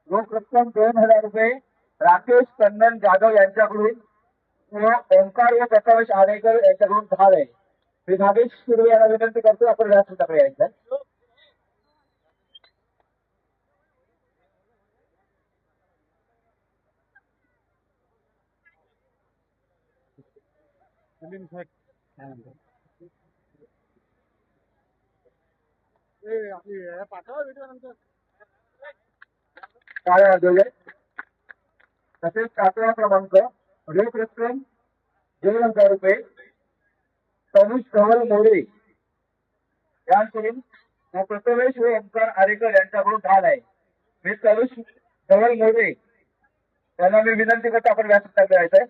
रोख रक्कम 2000 रुपये राकेश कन्नन जाधव यांच्याकडून व ओंकार व प्रकाश आरेकर यांच्याकडून धार आहे. श्री नागेश सुर्वे यांना विनंती करतो आपण व्यासपीठाकडे यायचं. तसेच 7वा क्रमांक रोख रक्कम 2000 रुपये तनुष धवल मोरे यांकडून व प्रथमेश व ओंकार आरेकर यांच्याकडून धार आहे. मी तनुष धवल मोरे त्यांना मी विनंती करतो आपण व्यासपीठाकडे यायचंय.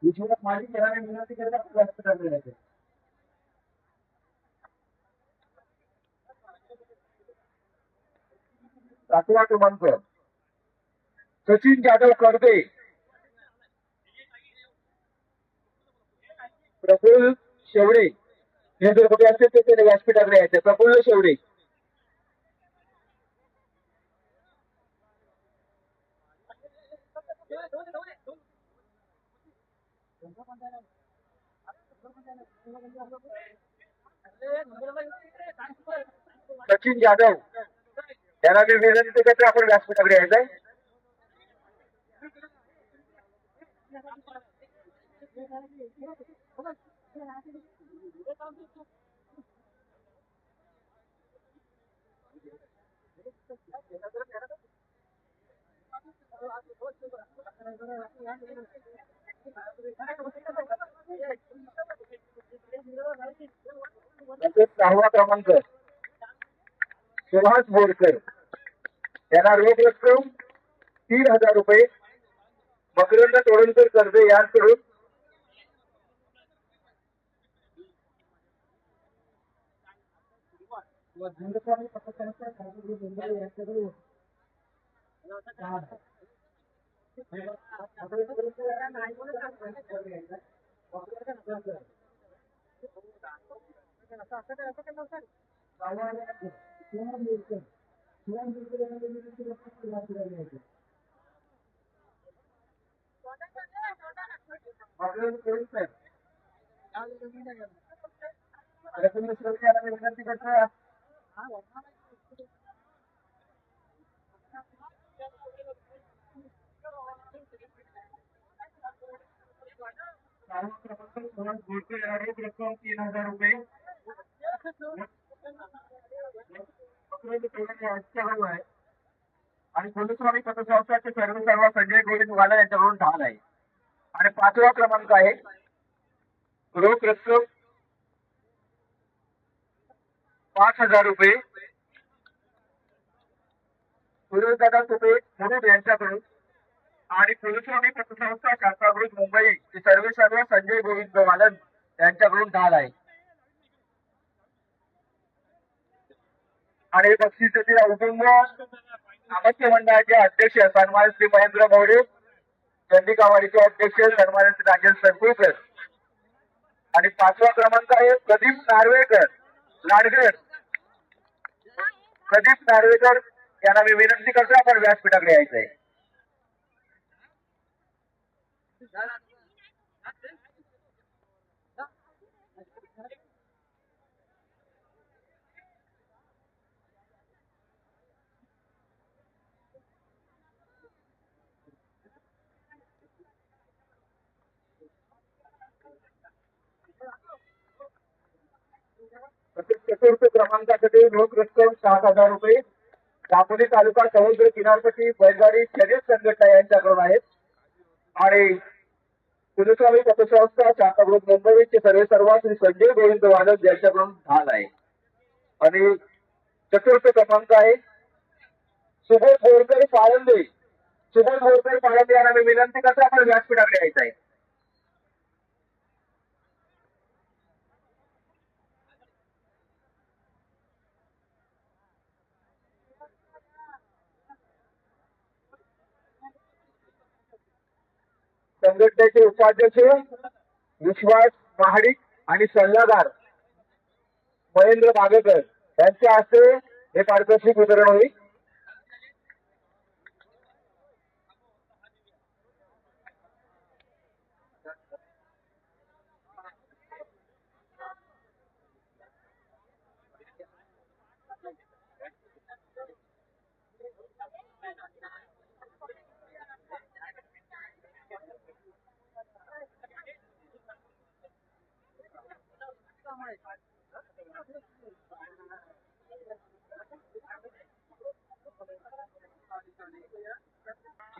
विश्वनाथ माझी त्यांना मी विनंती करतो आपण व्यासपीठाकडे यायचंय. 7वा क्रमांक सचिन जाधव करदे प्रफुल्ल शेवडे हे जर कुठे असतील तर ते व्यासपीठाकडे यायचे. प्रफुल्ल शेवडे सचिन जाधव यांना मी विनंती करतो आपण व्यासपीठाकडे यायचंय. तसेच 6वा क्रमांक सुहास बोरकर यांना रोख रक्कम 3000 रुपये मकरंद तोडणकर कर्जे यांकडून विनंती करतो. रोख रक्कम 3000 रुपये आहे आणि पोलीसवाडी पतसंस्थाचे सर्व संजय गोविंद वाला यांच्याकडून धार आहे. आणि 5वा क्रमांक आहे रोख रक्कम 5000 रुपये सुरेशदादा तुपे मुरुड यांच्याकडून आणि पोलीसवाडी पतसंस्था शाखागृह मुंबई सर्व संजय गोविंद वालन यांच्याकडून धार आहे. आणि बक्षिसाचे औदुंब सामर्थ्य मंडळाचे अध्यक्ष सन्मानित श्री महेंद्र मोरे, चंदिकावाडीचे अध्यक्ष सन्मानित श्री राजेश सरकुळकर आणि 5वा क्रमांक आहे प्रदीप नार्वेकर लाडगर. प्रदीप नार्वेकर यांना मी विनंती करतो आपण व्यासपीठाकडे यायचंय. चतुर्थ क्रमांकासाठी रोख रक्कम 7000 रुपये दापोली तालुका समुद्र किनारपट्टी बैलगाडी शर्यत संघटना यांच्याकडून आहेत. आणि पुलिसवाडी पतसंस्था शाखागृह मुंबईचे सर्व श्री संजय गोविंद वादक यांच्याकडून धाल आहे. आणि चतुर्थ क्रमांक आहे सुबोध बोरकर पाळंदे. सुबोध बोरकर पाळंदे यांना मी विनंती करतो आपण व्यासपीठाकडे यायचं आहे. संघटनेचे उपाध्यक्ष विश्वास महाडिक आणि सल्लागार महेंद्र बागेकर यांच्या हस्ते हे पारितोषिक वितरण होईल.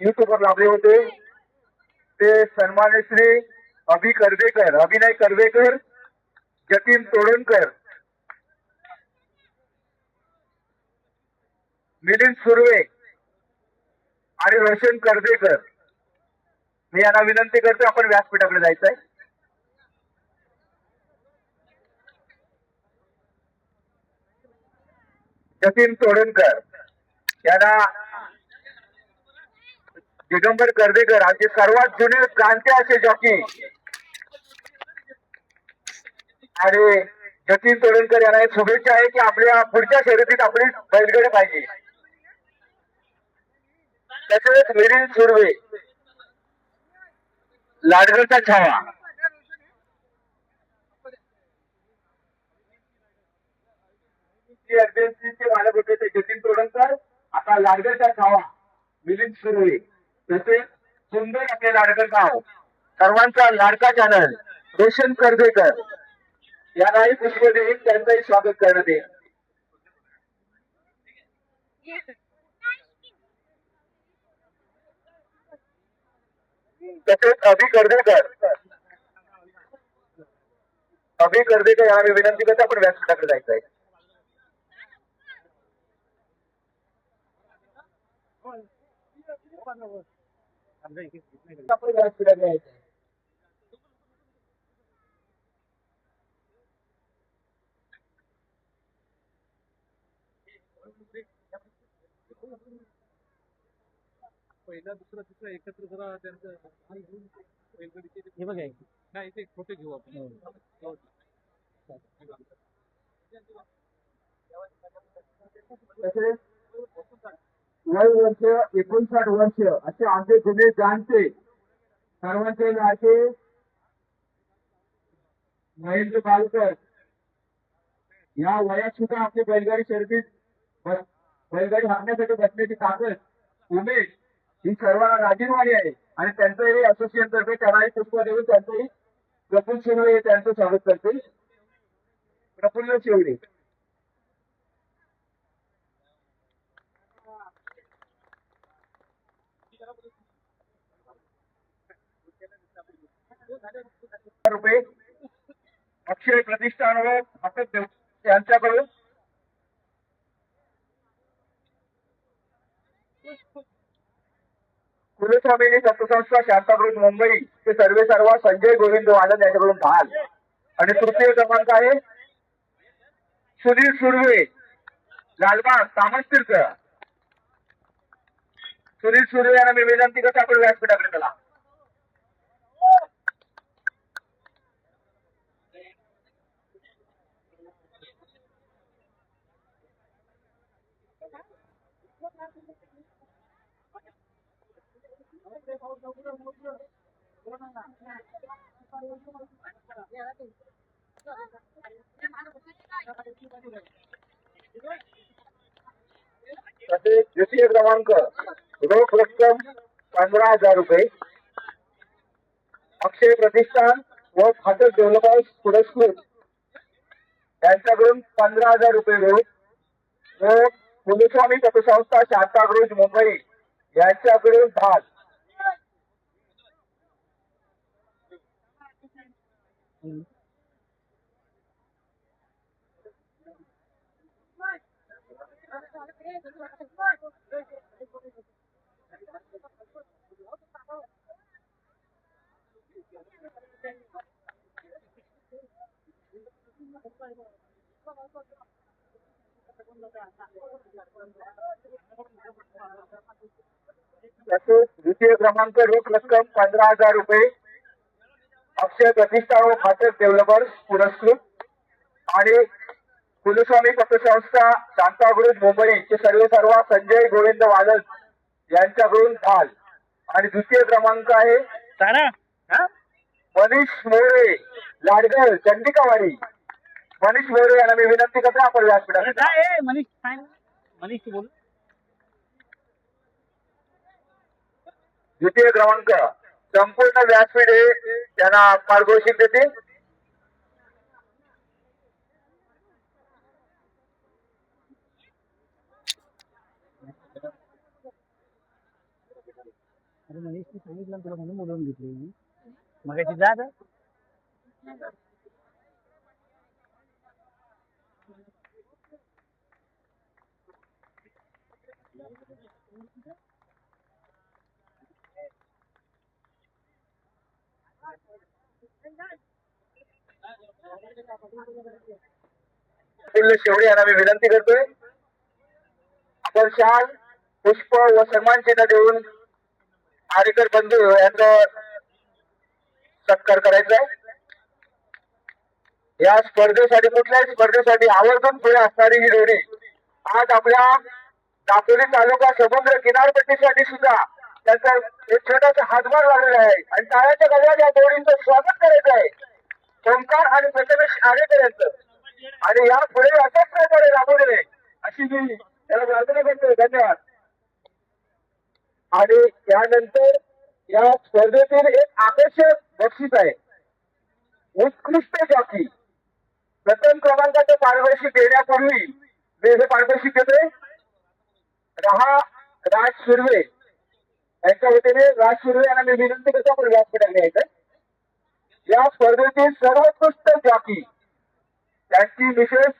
युट्यूबवर लाभले होते ते सन्मान्य श्री अभिनय कर्वेकर, जतीन तोडणकर, मिलिंद सुर्वे आणि रोशन कर्वेकर. मी यांना विनंती करतो आपण व्यासपीठाकडे जायचंय. जतीन तोडणकर यांना दिगंबर कर्वेकर आमचे सर्वात जुने जाणते असे जॉकी आणि जतीन तोडणकर यांना एक शुभेच्छा आहे की आपल्या पुढच्या शर्यतीत आपली बैलगाडी पाहिजे. तसेच मिलिंद सुर्वे, लाडगडचा छावा, मालक होते ते जतीन तोडणकर, आता लाडगडचा छावा मिलिंद सुर्वे. तसेच सुंदर आपले लाडकर गाव सर्वांचा लाडका चॅनल रोशन कर्वेकर यांनाही पुष्प देईल, त्यांचंही स्वागत करण्यात येईल. तसेच अभि कर्वेकर यांना विनंती करतो आपण व्यासपीठाकडे जायचं आहे. आपण व्यासपीठाकडे यायचं आहे. पहिला दुसरा तिसरा एकत्र जरा त्यांचं हे बघा नाही ते फोटो घेऊ आपण. तसेच वय वर्ष 59 वर्ष असे आमचे जुने जाणते सर्वांचे लाडके महेंद्र बागेकर या वयात सुद्धा आपली बैलगाडी शर्यतीत बैलगाडी हाकण्यासाठी बसण्याची ताकद, उमेश ही सर्वांना राजीवाणी आहे आणि त्यांचंही असोसिएशन तर्फे त्यांनाही पुष्प देऊन त्यांचंही प्रफुल्ल शिवडे त्यांचं स्वागत करतील. प्रफुल्ल शिवडे रुपये अक्षय प्रतिष्ठान व हसत यांच्याकडून कुलस्वामिनी सप्तसंस्था शांताकृत मुंबई ते सर्व संजय गोविंद आनंद यांच्याकडून भाल आणि तृतीय क्रमांक आहे सुनील सुर्वे लालबाग तामस्तीर्थ. सुनील सुर्वे यांना मी विनंती करतो आपण व्यासपीठाकडे चला. तसेच द्वितीय क्रमांक रोख रक्कम 15,000 रुपये अक्षय प्रतिष्ठान व फाटक डेव्हलपर्स पुरस्कृत यांच्याकडून 15,000 रुपये रोख व कुलस्वामी पतसंस्था शांताक्रुज मुंबई यांच्याकडून भाग. तसेच द्वितीय क्रमांक रोख रक्कम 15,000 रुपये अक्षय प्रतिष्ठान व फाटक डेव्हलपर्स पुरस्कृत आणि कुलस्वामी पतसंस्था शांतागुरुज मुंबईचे सर्व संजय गोविंद वालन यांच्याकडून ढाल आणि द्वितीय क्रमांक आहे मनीष मोरे लाडगळ चंडिकावाडी. मनीष मोरे यांना मी विनंती करतो आपण व्यासपीठावर. मनीष बोल. द्वितीय क्रमांक संपूर्ण व्यासपीठ हे त्यांना पारितोषिक देते. अरे मनीषने सांगितलं तुला म्हणून बोलवून घेतली मगाची जा. शेवडे यांना मी विनंती करतोय आपण शाल पुष्प व सन्मान चिन्ह देऊन आरेकर बंधू यांचा सत्कार करायचा आहे. या स्पर्धेसाठी कुठल्याही स्पर्धेसाठी आवर्जून पुढे असणारी ही जोडी आज आपल्या दापोली तालुका समुद्र किनारपट्टीसाठी सुद्धा त्यांचा एक छोटासा हातभार लागलेला आहे आणि टाळ्याच्या गजरात या जोडीचं स्वागत करायचं आहे ओंकार आणि प्रथमेश आरेकर यांचं. आणि या पुढे अशाच प्रकारे राबवले अशी मी त्याला प्रार्थना करतोय. धन्यवाद. आणि यानंतर या स्पर्धेतील एक आकर्षक बक्षीस आहे उत्कृष्ट जॉकी. प्रथम क्रमांकाचं पारितोषिक देण्यापूर्वी मी हे पारितोषिक देतोय राज सुर्वे यांच्या वतीने. राज सुर्वे यांना मी विनंती करतो आपण व्यासपीठावर यायचं. या स्पर्धेतील सर्वोत्कृष्ट जॉकी त्यांची विशेष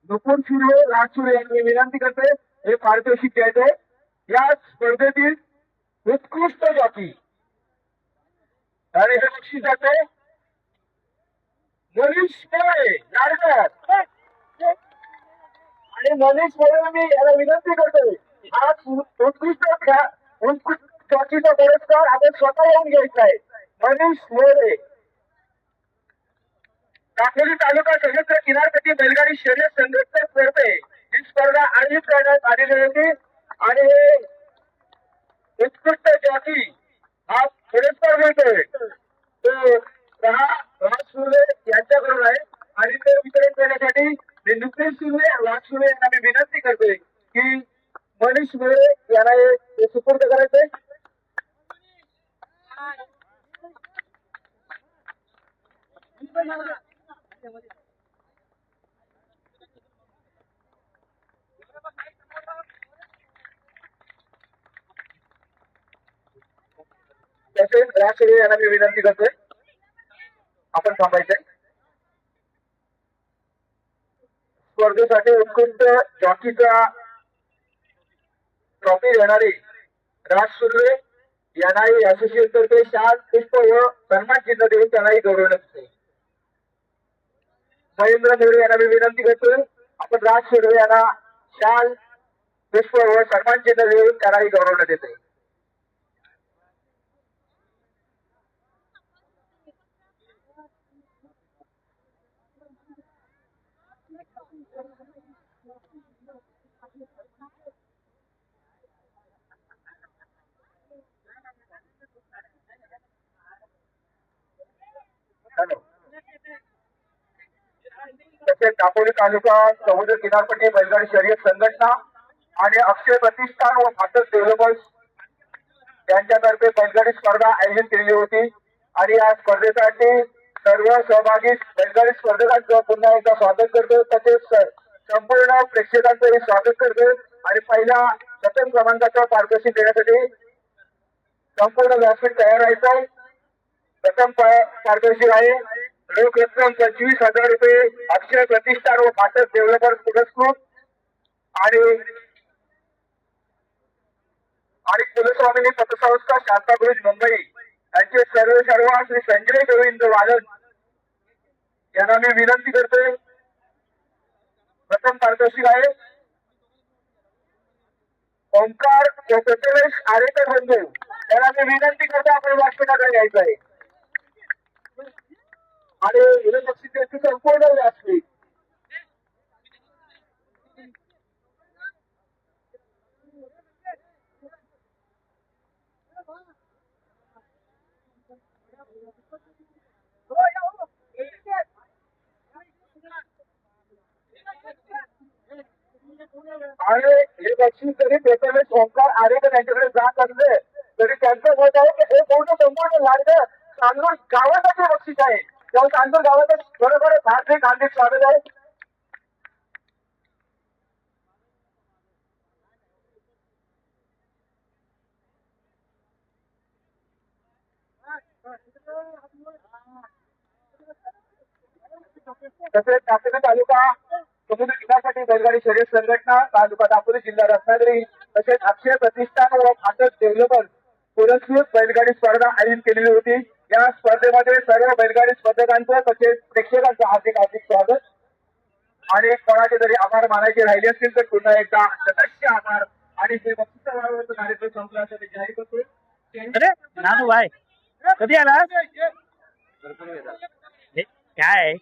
नुपूर सुर्वे राज सुर्वे यांनी विनंती करते हे पारितोषिक द्यायचंय. या स्पर्धेतील उत्कृष्ट जॉकी आणि हे बक्षीस जाते मनीष मोरे लाडकर. आणि मनीष मोरे मी याला विनंती करतोय आज उत्कृष्ट जॉकीचा पुरस्कार आपण स्वतः येऊन घ्यायचा आहे. मनीष मोरे दापोली तालुका समुद्र किनारपट्टी बैलगाडी शर्यत संघटनेतर्फे ही स्पर्धा आयोजित करण्यात आलेली होती आणि हे उत्कृष्ट जॉकी हा पुरस्कार मिळतोय तो राज सुर्वे यांच्याकडून आहे. आणि ते वितरण करण्यासाठी मी नुकतेच राज सुर्वे यांना मी विनंती करतोय की मनीष मोरे यांना हे सुपूर्द करायचंय. तसेच राज सुर्वे यांना मी विनंती करतोय आपण थांबायचंय. स्पर्धेसाठी उत्कृष्ट जॉकीचा ट्रॉफी देणारे राज सुर्वे यांनाही असोसिएशन तर्फे शाल पुष्प व सन्मान चिन्ह देऊन त्यांनाही गौरवण्यात येते. महेंद्र नेहरू यांना मी विनंती करतोय आपण राज सुर्वे यांना शाल पुष्प व सन्मान चिन्ह देऊन त्यांनाही गौरवण्यात येते. तसेच दापोली तालुका समुद्र किनारपट्टी बैलगाडी शर्यत संघटना आणि अक्षय प्रतिष्ठान व फाटक डेव्हलपर्स यांच्यातर्फे बैलगाडी स्पर्धा आयोजित केली होती आणि या स्पर्धेसाठी सर्व सहभागी बैलगाडी स्पर्धकांचं पुन्हा एकदा स्वागत करतो. तसेच संपूर्ण प्रेक्षकांचंही स्वागत करतो आणि पहिला प्रथम क्रमांकाचा पारितोषिक देण्यासाठी संपूर्ण व्यासपीठ तयार राहायचं. प्रथम पारितोषिक आहे रोख रक्कम 25,000 रुपये अक्षय प्रतिष्ठान व फाटक डेव्हलपर्स पुरस्कृत आणि कुलस्वामिनी पतसंस्था शांतागुरुज मुंबई यांचे सर्व श्री संजय गोविंद वालन यांना मी विनंती करतोय. प्रथम पारितोषिक आहे ओंकार प्रथमेश आरेकर बंधू त्याला मी विनंती करतो आपण व्यासपीठाकडे घ्यायचं आहे आणि विनोद बक्षीस यांची संपूर्ण व्यासपीठ आणि हे बक्षीस जरी प्रथमेश ओंकार आरेकर यांच्याकडे जात असले तरी त्यांचं मत आहे की हे पूर्ण संपूर्ण लाडकं चांदूर गावासाठी बक्षीस आहे तेव्हा चांदूर गावाचं बरोबर हार्दिक हार्दिक स्वागत आहे तसेच नाशिक तालुका समुद्र किनारपट्टी बैलगाडी शर्यत संघटना तालुका दापोली जिल्हा रत्नागिरी तसेच अक्षय प्रतिष्ठान व भारत डेव्हलपर पुरस्कृत बैलगाडी स्पर्धा आयोजित केलेली होती या स्पर्धेमध्ये सर्व बैलगाडी स्पर्धकांचं तसेच प्रेक्षकांचं हार्दिक हार्दिक स्वागत आणि कोणाचे जरी आभार मानायचे राहिले असतील तर पुन्हा एकदा सदस्य आभार आणि हे बक्षिसाचा कार्यक्रम संपल्यासाठी जाहीर करतो अरे नानू भाई कधी आला काय